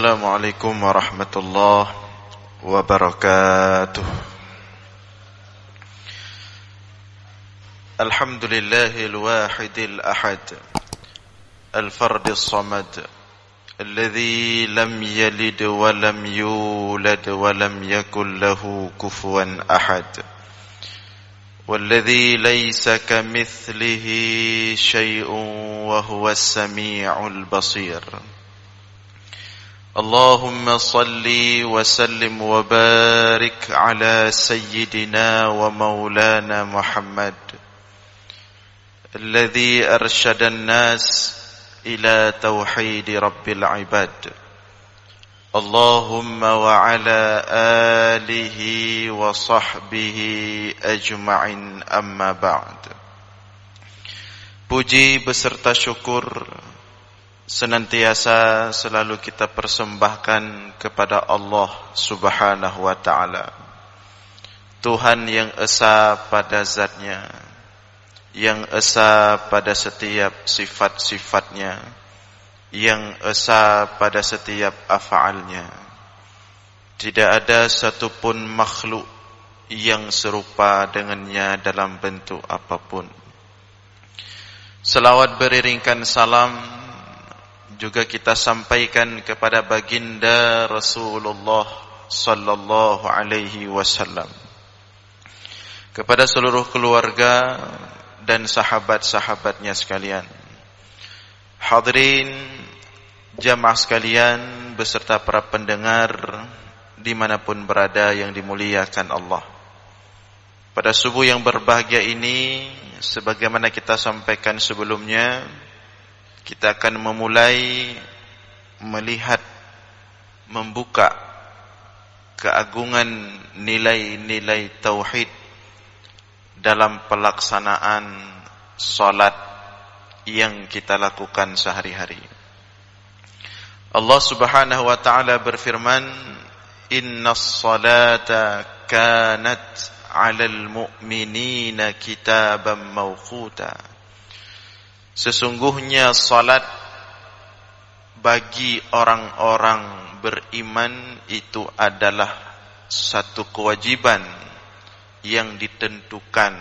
Assalamualaikum warahmatullahi wabarakatuh. Alhamdulillahil wahidil ahad, al-fardis samad, alladzi lam yalid wa lam yulad wa lam yakul lahu kufuwan ahad. والذي ليس كمثله شيء وهو السميع البصير. اللهم صل وسلم وبارك على سيدنا ومولانا محمد الذي أرشد الناس إلى توحيد رب العباد. اللهم وعلى آله وصحبه أجمعين أما بعد. Puji beserta syukur senantiasa selalu kita persembahkan kepada Allah Subhanahu wa ta'ala, Tuhan yang esa pada zatnya, yang esa pada setiap sifat-sifatnya, yang esa pada setiap af'alnya. Tidak ada satupun makhluk yang serupa dengannya dalam bentuk apapun. Selawat beriringkan salam juga kita sampaikan kepada baginda Rasulullah sallallahu alaihi wasallam, kepada seluruh keluarga dan sahabat-sahabatnya sekalian. Hadirin jamaah sekalian beserta para pendengar dimanapun berada yang dimuliakan Allah. Pada subuh yang berbahagia ini, sebagaimana kita sampaikan sebelumnya, kita akan memulai melihat, membuka keagungan nilai-nilai tauhid dalam pelaksanaan salat yang kita lakukan sehari-hari. Allah Subhanahu wa ta'ala berfirman, "Innas salata kanat 'alal mu'minina kitaban mawquta." Sesungguhnya salat bagi orang-orang beriman itu adalah satu kewajiban yang ditentukan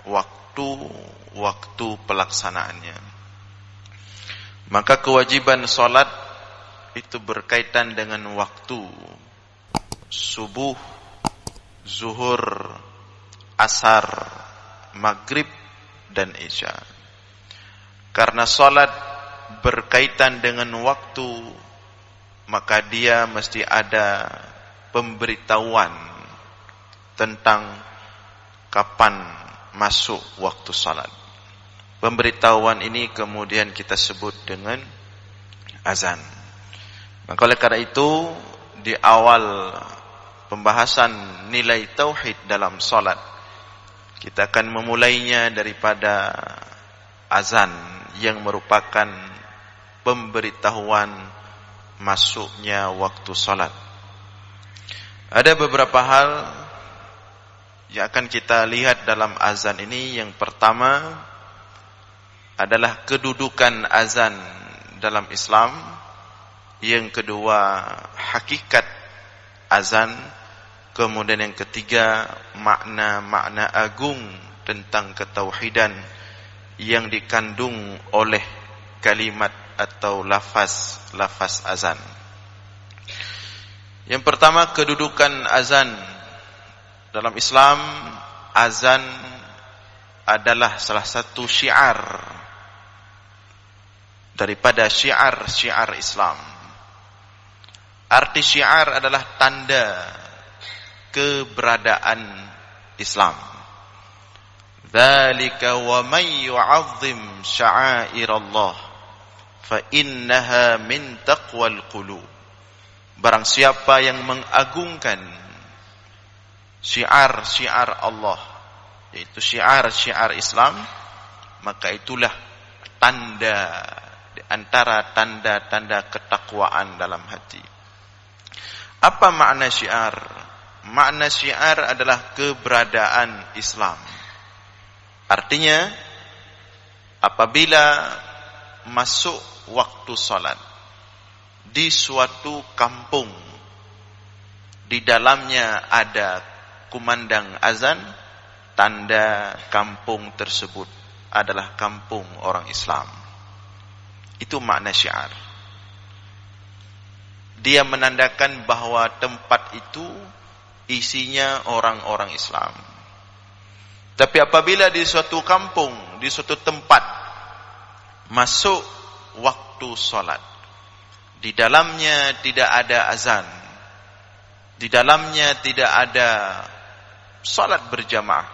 waktu pelaksanaannya. Maka kewajiban salat itu berkaitan dengan waktu subuh, zuhur, asar, maghrib, dan isya. Karena salat berkaitan dengan waktu, maka dia mesti ada pemberitahuan tentang kapan masuk waktu salat. Pemberitahuan ini kemudian kita sebut dengan azan. Maka oleh karena itu, di awal pembahasan nilai tauhid dalam salat, kita akan memulainya daripada azan yang merupakan pemberitahuan masuknya waktu salat. Ada beberapa hal yang akan kita lihat dalam azan ini. Yang pertama adalah kedudukan azan dalam Islam. Yang kedua, hakikat azan. Kemudian yang ketiga, makna-makna agung tentang ketauhidan yang dikandung oleh kalimat atau lafaz azan. Yang pertama, kedudukan azan dalam Islam. Azan adalah salah satu syiar daripada syiar-syiar Islam. Arti syiar adalah tanda keberadaan Islam. Dzalika wa may yu'azzim sya'airallah fa innaha min taqwal qulub. Barang siapa yang mengagungkan syiar-syiar Allah, yaitu syiar-syiar Islam, maka itulah tanda di antara tanda-tanda ketakwaan dalam hati. Apa makna syiar? Makna syiar adalah keberadaan Islam. Artinya, apabila masuk waktu salat di suatu kampung, di dalamnya ada kumandang azan, tanda kampung tersebut adalah kampung orang Islam. Itu makna syiar. Dia menandakan bahwa tempat itu isinya orang-orang Islam. Tapi apabila di suatu kampung, di suatu tempat masuk waktu salat, di dalamnya tidak ada azan, di dalamnya tidak ada salat berjamaah,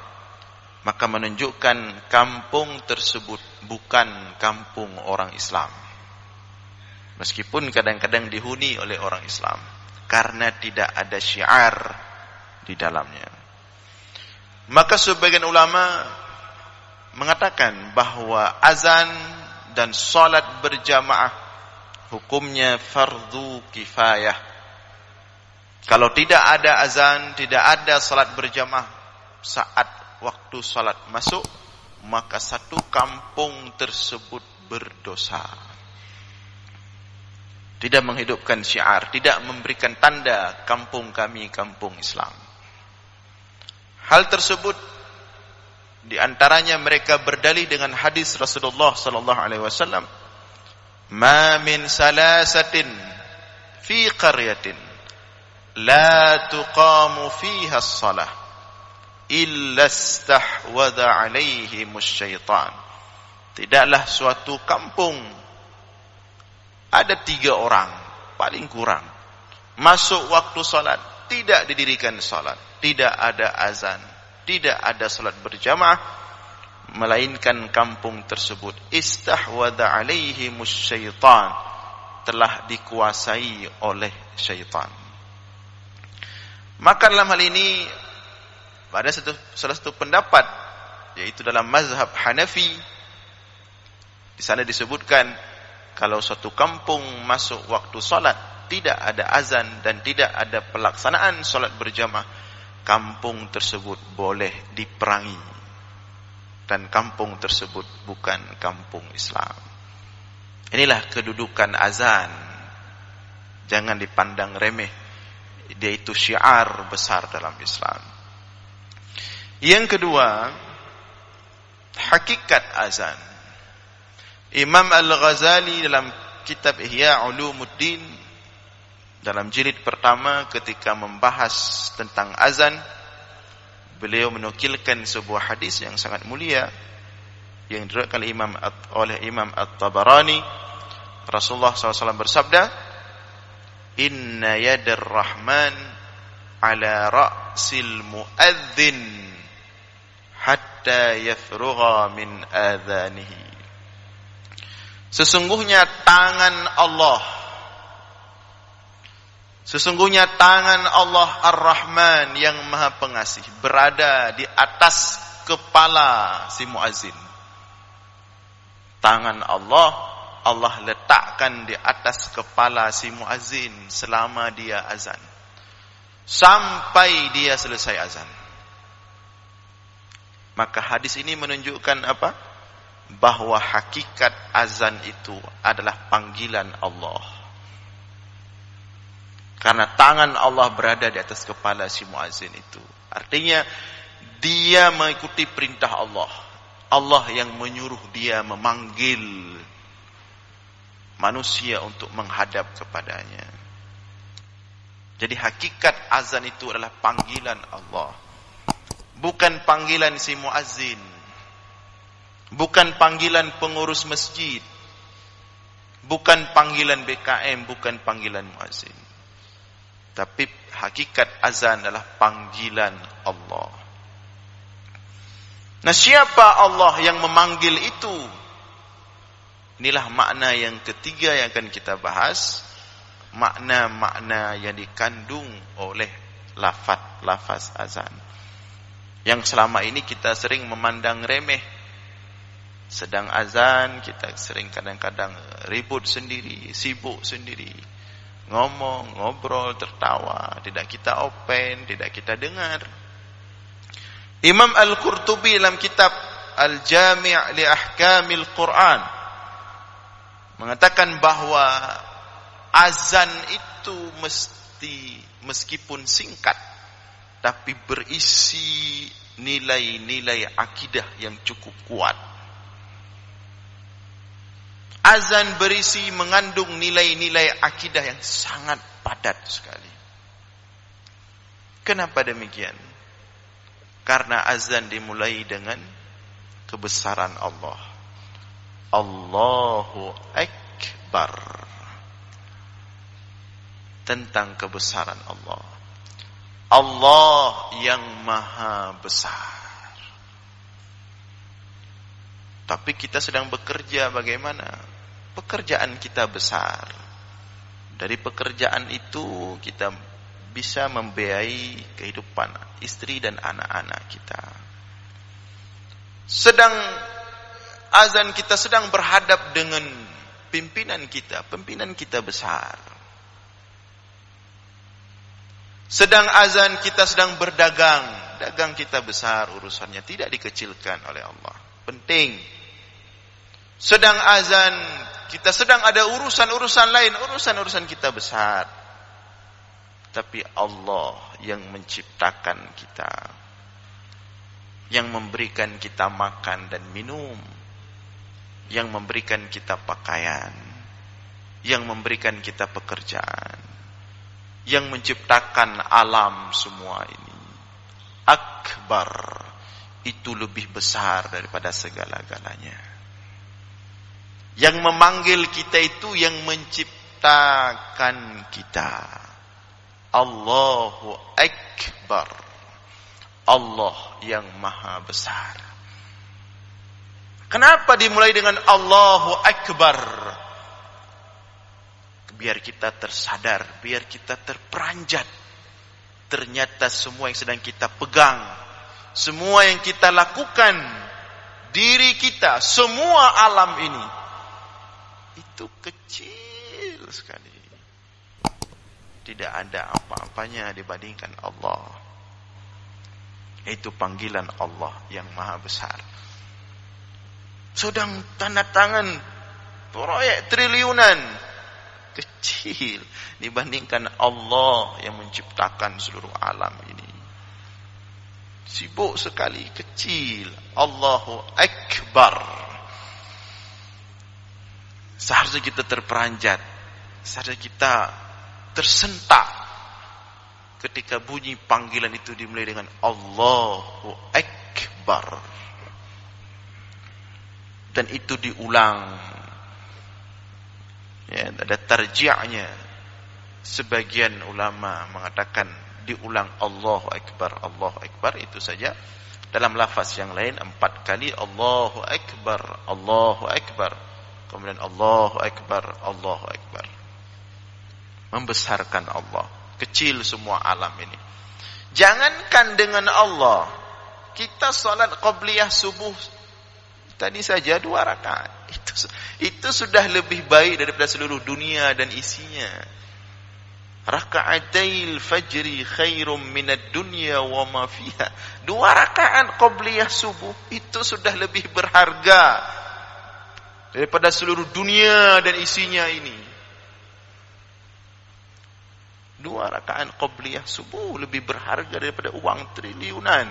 maka menunjukkan kampung tersebut bukan kampung orang Islam. Meskipun kadang-kadang dihuni oleh orang Islam, karena tidak ada syiar di dalamnya. Maka sebagian ulama mengatakan bahwa azan dan salat berjamaah hukumnya fardu kifayah. Kalau tidak ada azan, tidak ada salat berjamaah saat waktu salat masuk, maka satu kampung tersebut berdosa. Tidak menghidupkan syiar, tidak memberikan tanda kampung kami kampung Islam. Hal tersebut di antaranya mereka berdalih dengan hadis Rasulullah sallallahu alaihi wasallam, "Ma min salasatin fi qaryatin la tuqamu fiha as-salah illa istahwadha 'alaihimus syaitan." Tidaklah suatu kampung ada 3 orang paling kurang masuk waktu salat, tidak didirikan salat, tidak ada azan, tidak ada salat berjamaah, melainkan kampung tersebut istahwadha alaihimus syaitan, telah dikuasai oleh syaitan. Maka dalam hal ini ada salah satu pendapat, yaitu dalam mazhab Hanafi, di sana disebutkan kalau suatu kampung masuk waktu salat, tidak ada azan dan tidak ada pelaksanaan salat berjamaah, kampung tersebut boleh diperangi. Dan kampung tersebut bukan kampung Islam. Inilah kedudukan azan. Jangan dipandang remeh. Dia itu syiar besar dalam Islam. Yang kedua, hakikat azan. Imam Al-Ghazali dalam kitab Ihya Ulumuddin dalam jilid pertama ketika membahas tentang azan, beliau menukilkan sebuah hadis yang sangat mulia yang diriwayatkan oleh Imam At-Tabarani. Rasulullah SAW bersabda, "Inna yadar rahman ala ra'sil muadzin hatta yafrugha min adhanihi." Sesungguhnya tangan Allah Ar-Rahman yang Maha Pengasih berada di atas kepala si muazzin. Tangan Allah letakkan di atas kepala si muazzin selama dia azan, sampai dia selesai azan. Maka hadis ini menunjukkan apa? Bahwa hakikat azan itu adalah panggilan Allah. Karena tangan Allah berada di atas kepala si muazzin itu. Artinya dia mengikuti perintah Allah. Allah yang menyuruh dia memanggil manusia untuk menghadap kepadanya. Jadi hakikat azan itu adalah panggilan Allah, bukan panggilan si muazzin, bukan panggilan pengurus masjid, bukan panggilan BKM, bukan panggilan muazzin. Tapi hakikat azan adalah panggilan Allah. Nah, siapa Allah yang memanggil itu? Inilah makna yang ketiga yang akan kita bahas. Makna-makna yang dikandung oleh lafaz azan, yang selama ini kita sering memandang remeh. Sedang azan, kita sering kadang-kadang ribut sendiri, sibuk sendiri, ngomong, ngobrol, tertawa, tidak kita open, tidak kita dengar. Imam Al-Qurtubi dalam kitab Al-Jami' li Ahkamil Quran mengatakan bahwa azan itu meskipun singkat, tapi berisi nilai-nilai akidah yang cukup kuat. Azan mengandung nilai-nilai akidah yang sangat padat sekali. Kenapa demikian? Karena azan dimulai dengan kebesaran Allah. Allahu Akbar. Tentang kebesaran Allah. Allah yang maha besar. Tapi kita sedang bekerja bagaimana? Pekerjaan kita besar. Dari pekerjaan itu kita bisa membiayai kehidupan istri dan anak-anak kita. Sedang azan kita sedang berhadap dengan pimpinan kita besar. Sedang azan kita sedang berdagang, dagang kita besar urusannya, tidak dikecilkan oleh Allah. Penting. Sedang azan kita sedang ada urusan-urusan lain, urusan kita besar. Tapi Allah yang menciptakan kita, yang memberikan kita makan dan minum, yang memberikan kita pakaian, yang memberikan kita pekerjaan, yang menciptakan alam semua ini. Akbar, itu lebih besar daripada segala-galanya. Yang memanggil kita itu yang menciptakan kita. Allahu Akbar. Allah yang maha besar. Kenapa dimulai dengan Allahu Akbar? Biar kita tersadar, biar kita terperanjat. Ternyata semua yang sedang kita pegang, semua yang kita lakukan, diri kita, semua alam ini, itu kecil sekali. Tidak ada apa-apanya dibandingkan Allah. Itu panggilan Allah yang maha besar. Sedang tanda tangan proyek triliunan, kecil dibandingkan Allah yang menciptakan seluruh alam ini. Sibuk sekali, kecil. Allahu Akbar. Seharusnya kita terperanjat, seharusnya kita tersentak ketika bunyi panggilan itu dimulai dengan Allahu Akbar. Dan itu diulang. Ya, ada tarji'nya. Sebagian ulama mengatakan diulang Allahu Akbar, Allahu Akbar itu saja. Dalam lafaz yang lain 4 kali Allahu Akbar, Allahu Akbar. Kemudian Allahu Akbar, Allahu Akbar. Membesarkan Allah. Kecil semua alam ini. Jangankan dengan Allah, kita salat qabliyah subuh tadi saja 2 rakaat. Itu sudah lebih baik daripada seluruh dunia dan isinya. Raka'atail fajri khairum minad dunya wa ma fiha. 2 rakaat qabliyah subuh itu sudah lebih berharga daripada seluruh dunia dan isinya ini. 2 rakaat qabliyah subuh lebih berharga daripada uang triliunan.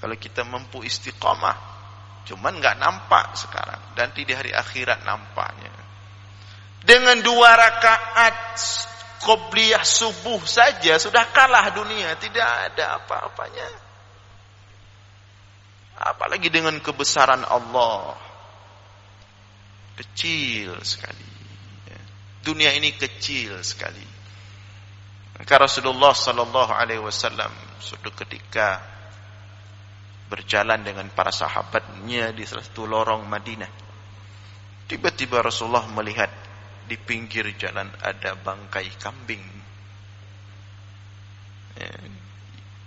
Kalau kita mampu istiqamah. Cuman enggak nampak sekarang. Nanti di hari akhirat nampaknya. Dengan 2 rakaat qobliyah subuh saja sudah kalah dunia. Tidak ada apa-apanya. Apalagi dengan kebesaran Allah. Kecil sekali. Dunia ini kecil sekali. Maka Rasulullah sallallahu alaihi wasallam suatu ketika berjalan dengan para sahabatnya di salah satu lorong Madinah. Tiba-tiba Rasulullah melihat di pinggir jalan ada bangkai kambing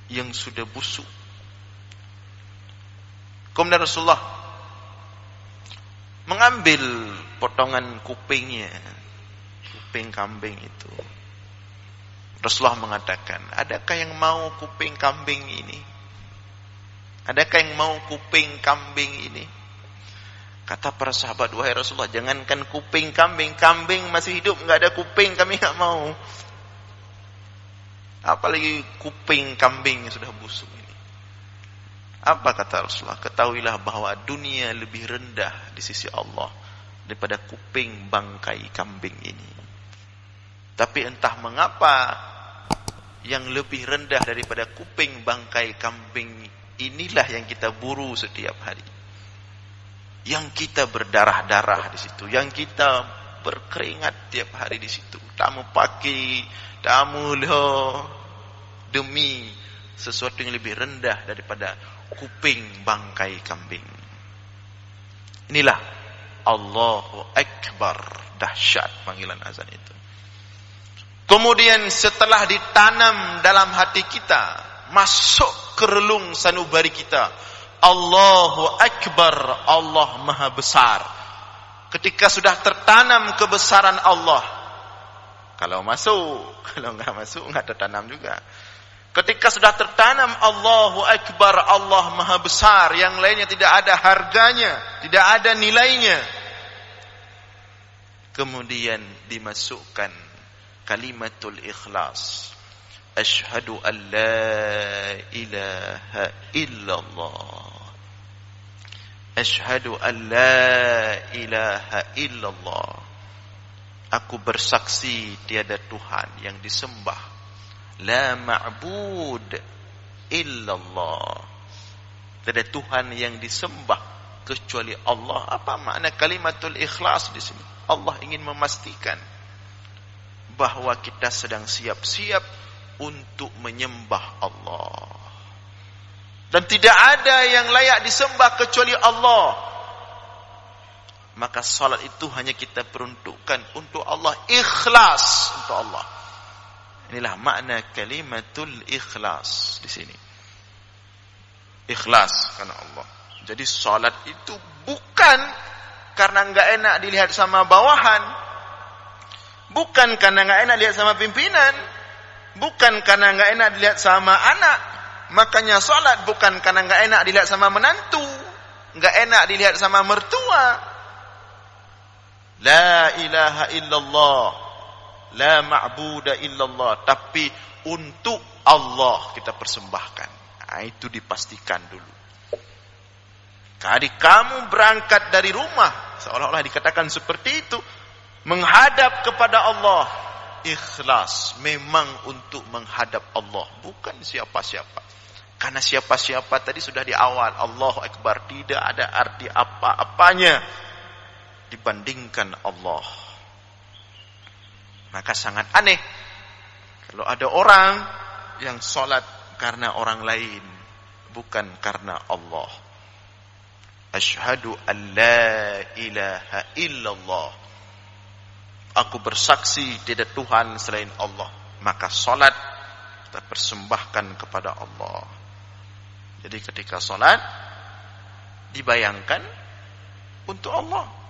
yang sudah busuk. Kemudian Rasulullah mengambil potongan kuping kambing itu. Rasulullah mengatakan, adakah yang mau kuping kambing ini? Adakah yang mau kuping kambing ini? Kata para sahabat, wahai Rasulullah, jangankan kuping kambing, kambing masih hidup, enggak ada kuping, kami enggak mau. Apalagi kuping kambing yang sudah busuk ini. Apa kata Rasulullah? Ketahuilah bahwa dunia lebih rendah di sisi Allah daripada kuping bangkai kambing ini. Tapi entah mengapa yang lebih rendah daripada kuping bangkai kambing inilah yang kita buru setiap hari. Yang kita berdarah-darah di situ, yang kita berkeringat tiap hari di situ. Tamu pagi, tamu loh, demi sesuatu yang lebih rendah daripada kuping bangkai kambing. Inilah Allahu Akbar, dahsyat panggilan azan itu. Kemudian setelah ditanam dalam hati kita, masuk ke relung sanubari kita, Allahu Akbar, Allah Maha Besar. Ketika sudah tertanam kebesaran Allah, kalau masuk, kalau enggak masuk enggak tertanam juga. Ketika sudah tertanam Allahu Akbar, Allah Maha Besar, yang lainnya tidak ada harganya, tidak ada nilainya. Kemudian dimasukkan kalimatul ikhlas. Asyhadu an la ilaha illallah. Asyhadu an la ilaha illallah. Aku bersaksi tiada Tuhan yang disembah, la ma'bud illallah. Tiada Tuhan yang disembah kecuali Allah. Apa makna kalimatul ikhlas di sini? Allah ingin memastikan bahwa kita sedang siap-siap untuk menyembah Allah. Dan tidak ada yang layak disembah kecuali Allah. Maka salat itu hanya kita peruntukkan untuk Allah, ikhlas untuk Allah. Inilah makna kalimatul ikhlas di sini. Ikhlas karena Allah. Jadi salat itu bukan karena enggak enak dilihat sama bawahan, bukan karena enggak enak dilihat sama pimpinan, bukan karena enggak enak dilihat sama anak. Makanya salat bukan karena enggak enak dilihat sama menantu, enggak enak dilihat sama mertua. La ilaha illallah, la ma'buda illallah, tapi untuk Allah kita persembahkan. Nah, itu dipastikan dulu. Kali kamu berangkat dari rumah, seolah-olah dikatakan seperti itu, menghadap kepada Allah, ikhlas memang untuk menghadap Allah, bukan siapa-siapa. Karena siapa-siapa tadi sudah di awal, Allahu Akbar, tidak ada arti apa-apanya dibandingkan Allah. Maka sangat aneh kalau ada orang yang sholat karena orang lain, bukan karena Allah. Asyhadu an la ilaha illallah. Aku bersaksi tidak Tuhan selain Allah. Maka sholat kita persembahkan kepada Allah. Jadi ketika sholat dibayangkan untuk Allah.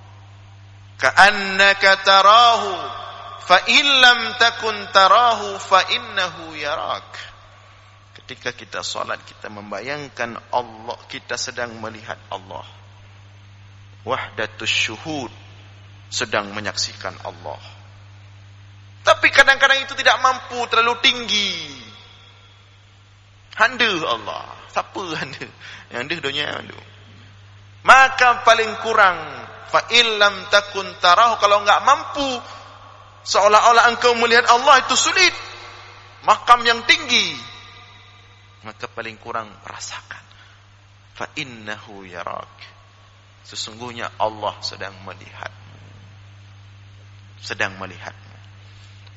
Ka'annaka tarahu fa illam takun tarahu fa innahu yarak. Ketika kita salat kita membayangkan Allah, kita sedang melihat Allah. Wahdatus syuhud, sedang menyaksikan Allah. Tapi kadang-kadang itu tidak mampu, terlalu tinggi. Handa Allah. Siapa handa? Yang handa dunia handa. Maka paling kurang fa illam takun tarahu, kalau enggak mampu, seolah-olah engkau melihat Allah itu sulit, makam yang tinggi, maka paling kurang rasakan fa innahu yarak, sesungguhnya Allah sedang melihatmu, sedang melihatmu.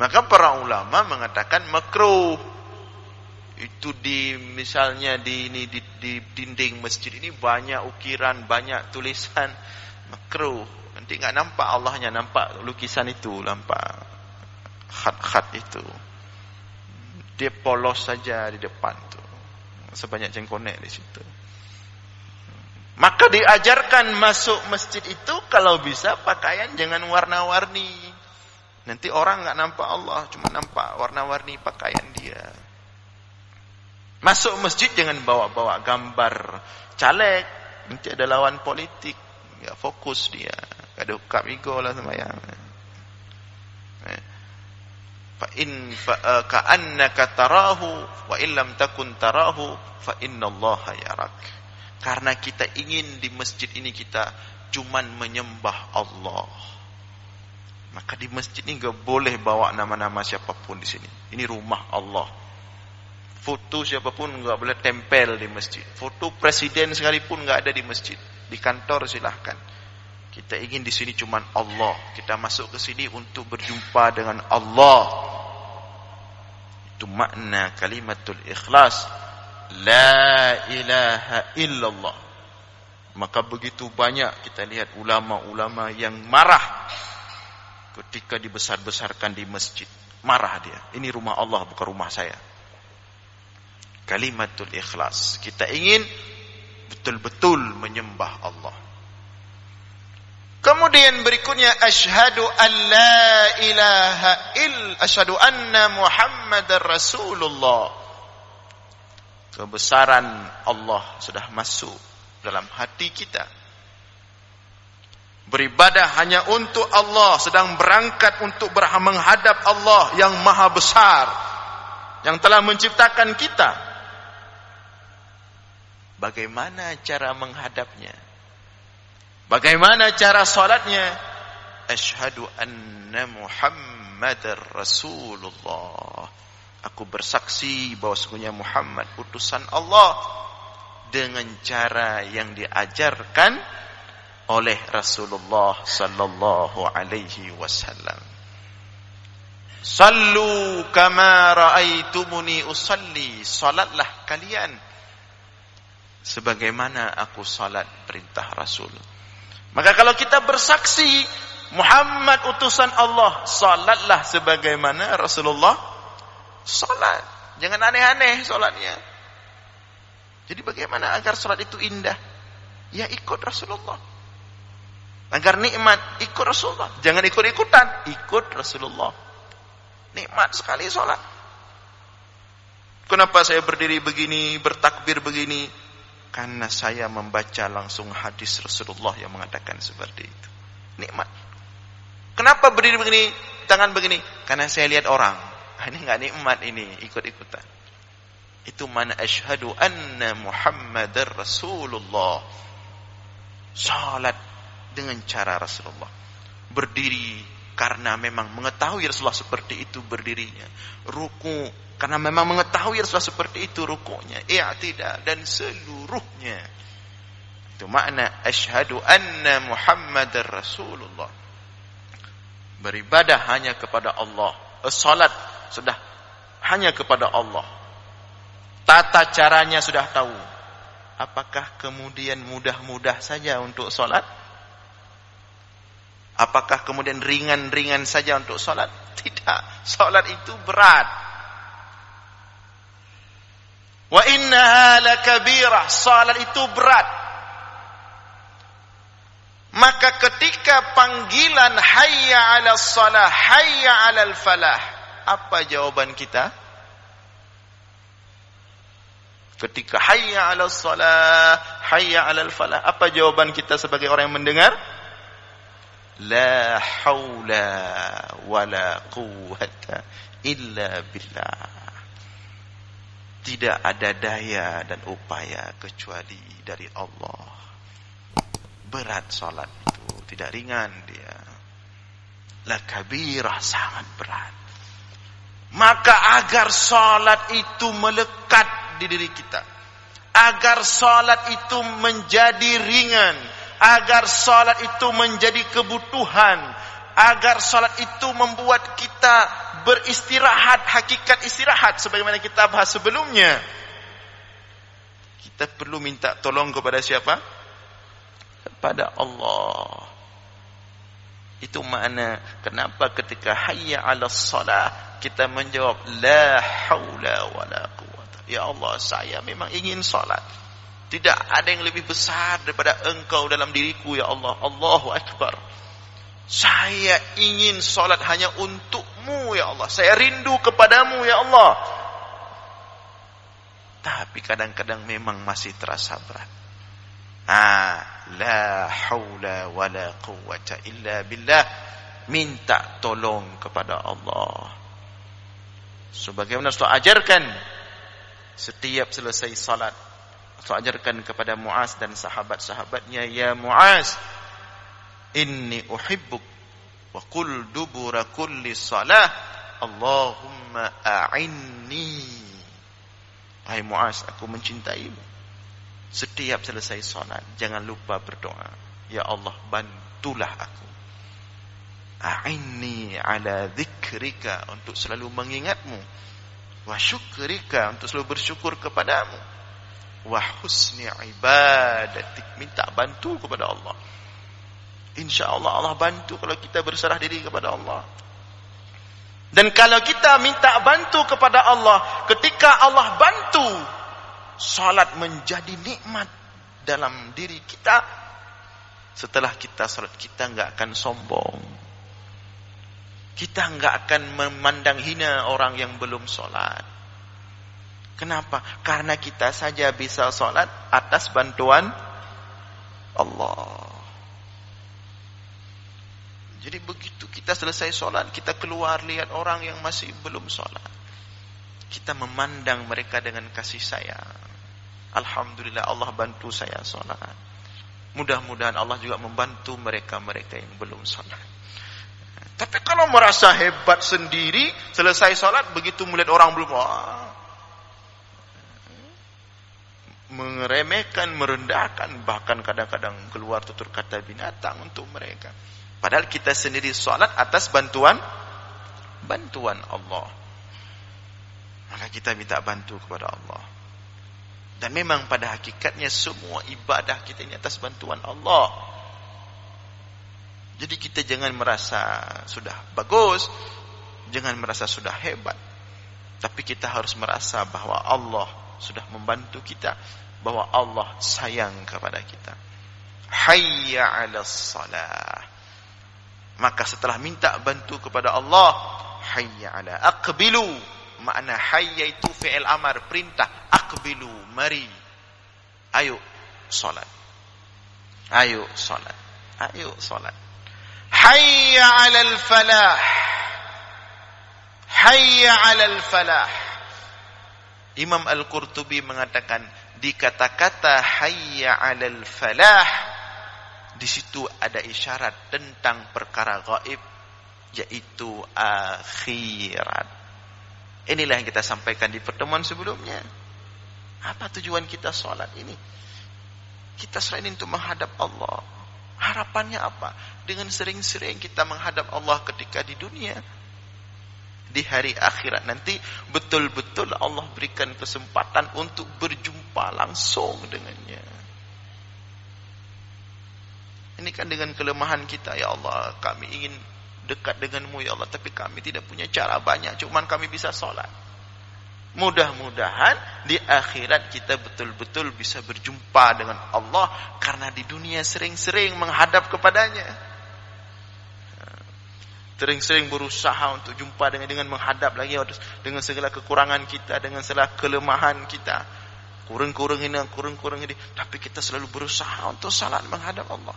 Maka para ulama mengatakan makruh itu misalnya di dinding masjid ini banyak ukiran, banyak tulisan, makruh. Nanti enggak nampak Allahnya, nampak lukisan itu, nampak khat-khat itu. Dia polos saja di depan tu, sebanyak cengkonek di situ. Maka diajarkan masuk masjid itu kalau bisa pakaian jangan warna-warni. Nanti orang enggak nampak Allah, cuma nampak warna-warni pakaian dia. Masuk masjid jangan bawa-bawa gambar caleg, nanti ada lawan politik, enggak fokus dia, enggak ada ukap ego lah sembahyang. Ka'annaka tarahu wa illam takun tarahu fa innallaha yarak. Karena kita ingin di masjid ini kita cuman menyembah Allah, maka di masjid ini enggak boleh bawa nama-nama siapapun di sini. Ini rumah Allah. Foto siapapun enggak boleh tempel di masjid. Foto presiden sekalipun enggak ada di masjid. Di kantor silahkan. Kita ingin di sini cuman Allah. Kita masuk ke sini untuk berjumpa dengan Allah. Itu makna kalimatul ikhlas. La ilaha illallah. Maka begitu banyak kita lihat ulama-ulama yang marah ketika dibesar-besarkan di masjid. Marah dia. Ini rumah Allah, bukan rumah saya. Kalimatul ikhlas. Kita ingin betul-betul menyembah Allah. Kemudian berikutnya asyhadu an la ilaha asyhadu anna Muhammadar Rasulullah. Kebesaran Allah sudah masuk dalam hati kita. Beribadah hanya untuk Allah, sedang berangkat untuk menghadap Allah yang maha besar, yang telah menciptakan kita. Bagaimana cara menghadapnya? Bagaimana cara salatnya? Asyhadu anna Muhammadar Rasulullah. Aku bersaksi bahwa sesungguhnya Muhammad utusan Allah dengan cara yang diajarkan oleh Rasulullah sallallahu alaihi wasallam. Sallu kama raaitumuni usalli. Salatlah kalian sebagaimana aku salat, perintah Rasul. Maka kalau kita bersaksi Muhammad utusan Allah, salatlah sebagaimana Rasulullah salat. Jangan aneh-aneh salatnya. Jadi bagaimana agar salat itu indah? Ya ikut Rasulullah. Agar nikmat, ikut Rasulullah. Jangan ikut-ikutan, ikut Rasulullah. Nikmat sekali salat. Kenapa saya berdiri begini, bertakbir begini? Karena saya membaca langsung hadis Rasulullah yang mengatakan seperti itu. Nikmat. Kenapa berdiri begini, tangan begini? Karena saya lihat orang. Ini enggak nikmat, ini ikut-ikutan. Itu mana asyhadu anna Muhammadar Rasulullah. Salat dengan cara Rasulullah. Berdiri karena memang mengetahui Rasulullah seperti itu berdirinya. Ruku karena memang mengetahui Rasulullah seperti itu rukuknya, i'tidal dan seluruhnya. Itu makna asyhadu anna Muhammadar Rasulullah. Beribadah hanya kepada Allah. Salat sudah hanya kepada Allah. Tata caranya sudah tahu. Apakah kemudian mudah-mudah saja untuk salat? Apakah kemudian ringan-ringan saja untuk salat? Tidak. Salat itu berat. Wa innaha lakabirah. Salat itu berat. Maka ketika panggilan hayya 'alas shalah, hayya 'alal falah, apa jawaban kita? Ketika hayya 'alas shalah, hayya 'alal falah, apa jawaban kita sebagai orang yang mendengar? La haula wala quwwata illa billah. Tidak ada daya dan upaya kecuali dari Allah. Berat salat itu, tidak ringan dia. La kabirah, sangat berat. Maka agar salat itu melekat di diri kita, agar salat itu menjadi ringan, agar salat itu menjadi kebutuhan, agar salat itu membuat kita beristirahat, hakikat istirahat sebagaimana kita bahas sebelumnya. Kita perlu minta tolong kepada siapa? Kepada Allah. Itu makna kenapa ketika hayya 'alas shalah kita menjawab la haula wala quwwata. Ya Allah, saya memang ingin salat. Tidak ada yang lebih besar daripada Engkau dalam diriku ya Allah. Allahu Akbar. Saya ingin salat hanya untuk-Mu ya Allah. Saya rindu kepadamu ya Allah. Tapi kadang-kadang memang masih terasa berat. La haula wala quwwata illa billah. Minta tolong kepada Allah. Sebagaimana Rasul ajarkan setiap selesai salat, Rasul ajarkan kepada Muaz dan sahabat-sahabatnya, ya Muaz, inni uhibbuk wa qul dubura kulli salah Allahumma a'inni. Hai Muaz, aku mencintaimu. Setiap selesai salat jangan lupa berdoa, ya Allah bantulah aku. A'inni ala dzikrika, untuk selalu mengingatmu, wa syukrika, untuk selalu bersyukur kepadamu, wa husni ibadatik, minta bantu kepada Allah. InsyaAllah Allah bantu kalau kita berserah diri kepada Allah. Dan kalau kita minta bantu kepada Allah, ketika Allah bantu, salat menjadi nikmat dalam diri kita. Setelah kita salat, kita enggak akan sombong. Kita enggak akan memandang hina orang yang belum salat. Kenapa? Karena kita saja bisa salat atas bantuan Allah. Jadi begitu kita selesai salat, kita keluar lihat orang yang masih belum salat, kita memandang mereka dengan kasih sayang. Alhamdulillah Allah bantu saya salat. Mudah-mudahan Allah juga membantu mereka-mereka yang belum salat. Tapi kalau merasa hebat sendiri, selesai salat, begitu melihat orang belum, meremehkan, merendahkan, bahkan kadang-kadang keluar tutur kata binatang untuk mereka. Padahal kita sendiri salat atas bantuan Allah. Maka kita minta bantu kepada Allah. Dan memang pada hakikatnya semua ibadah kita ini atas bantuan Allah. Jadi kita jangan merasa sudah bagus, jangan merasa sudah hebat. Tapi kita harus merasa bahwa Allah sudah membantu kita, bahwa Allah sayang kepada kita. Hayya 'alas salah. Maka setelah minta bantu kepada Allah, hayya 'ala, aqbilu. Makna hayya itu fi'il amar, perintah. Aqbilu, mari. Ayo salat. Ayo salat. Ayo salat. Hayya 'alal falah. Hayya 'alal falah. Imam Al-Qurtubi mengatakan, di kata-kata hayya 'alal falah, di situ ada isyarat tentang perkara gaib, yaitu akhirat. Inilah yang kita sampaikan di pertemuan sebelumnya. Apa tujuan kita salat ini? Kita selain untuk menghadap Allah. Harapannya apa? Dengan sering-sering kita menghadap Allah ketika di dunia, di hari akhirat nanti betul-betul Allah berikan kesempatan untuk berjumpa langsung dengannya. Ini kan dengan kelemahan kita, ya Allah, kami ingin dekat denganmu ya Allah, tapi kami tidak punya cara banyak, cuman kami bisa salat. Mudah-mudahan di akhirat kita betul-betul bisa berjumpa dengan Allah, karena di dunia sering-sering menghadap kepadanya. Sering-sering berusaha untuk jumpa dengan menghadap lagi, dengan segala kekurangan kita, dengan segala kelemahan kita. Kurang-kurang ini, tapi kita selalu berusaha untuk salat menghadap Allah.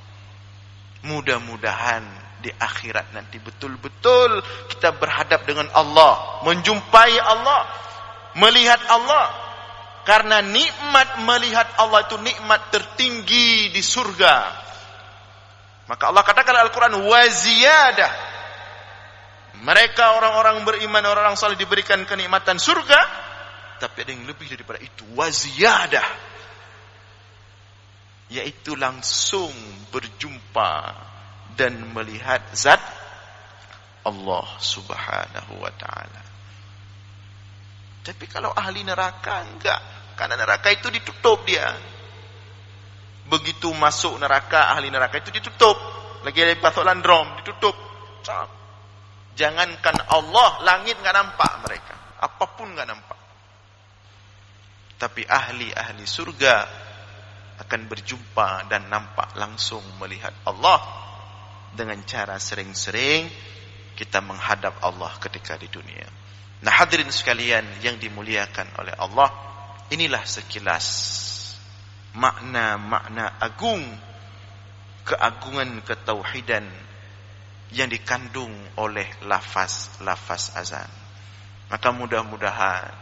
Mudah-mudahan di akhirat nanti betul-betul kita berhadap dengan Allah, menjumpai Allah, melihat Allah. Karena nikmat melihat Allah itu nikmat tertinggi di surga. Maka Allah katakan dalam Al-Quran, wa ziyadah. Mereka orang-orang beriman, orang-orang saleh diberikan kenikmatan surga, tapi ada yang lebih daripada itu, wa ziyadah, yaitu langsung berjumpa dan melihat zat Allah subhanahu wa ta'ala. Tapi kalau ahli neraka enggak, karena neraka itu ditutup dia. Begitu masuk neraka, ahli neraka itu ditutup. Lagi ada pasolan drum, ditutup. Jangankan Allah, langit enggak nampak mereka, apapun enggak nampak. Tapi ahli-ahli surga akan berjumpa dan nampak langsung melihat Allah, dengan cara sering-sering kita menghadap Allah ketika di dunia. Nah, hadirin sekalian yang dimuliakan oleh Allah, inilah sekilas makna-makna agung keagungan ketauhidan yang dikandung oleh lafaz azan. Maka mudah-mudahan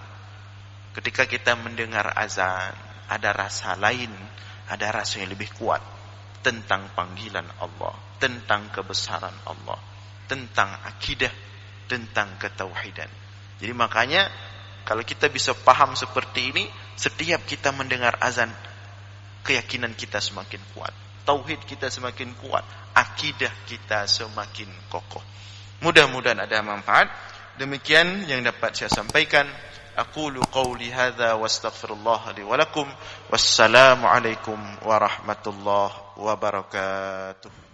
ketika kita mendengar azan, ada rasa lain, ada rasa yang lebih kuat tentang panggilan Allah, tentang kebesaran Allah, tentang akidah, tentang ketauhidan. Jadi makanya kalau kita bisa paham seperti ini, setiap kita mendengar azan, keyakinan kita semakin kuat, tauhid kita semakin kuat, akidah kita semakin kokoh. Mudah-mudahan ada manfaat. Demikian yang dapat saya sampaikan. Aqulu qawli hadza wastaghfirullah li wa lakum. Wassalamu alaikum warahmatullahi wabarakatuh.